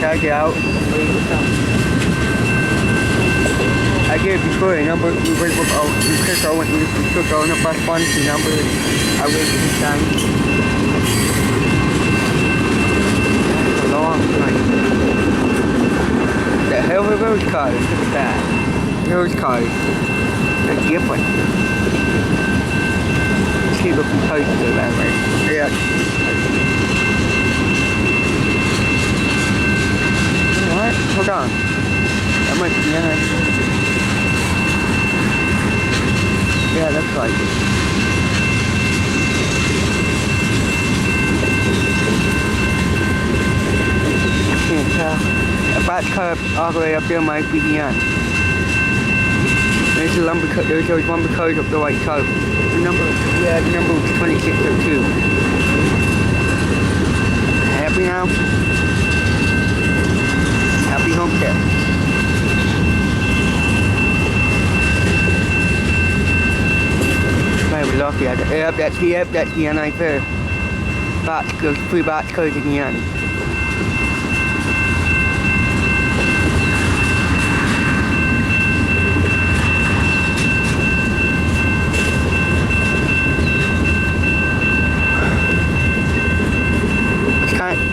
Tag it out. I did it before. The number we click on the bus one. The number I waited this time. That's a long time. The hell of those cars? Look at that. Those cars. They're different. Let's see what we post to that way. Yeah. What? Hold on. That might be nice. Yeah, that's like it. I can't tell. A batch car all the way up there might be the end. There's a lumber cut. There's those lumber cars up the right side. The number was 2602. Happy now? Happy home care. Maybe lucky. That's the end right there. Three batch cars in the end.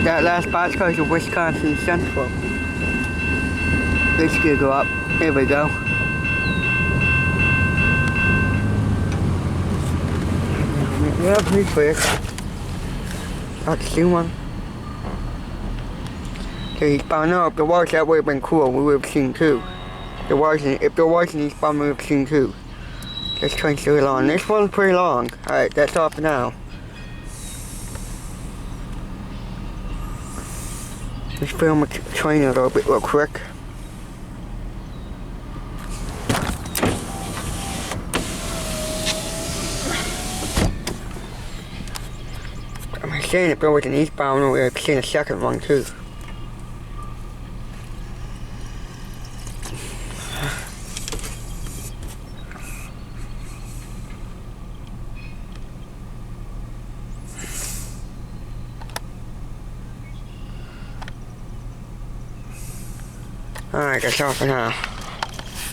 That last batch car is a Wisconsin Central. This could go up. Here we go. Yeah, pretty quick. That's the one. I know if there was, that would have been cool. We would have seen two. If there wasn't eastbound, we would have seen two. This train's really long. This one's pretty long. Alright, that's all for now. Let's film a train a little bit real quick. I'm saying if there was an eastbound, we would have seen a second one too. Alright, that's all for now.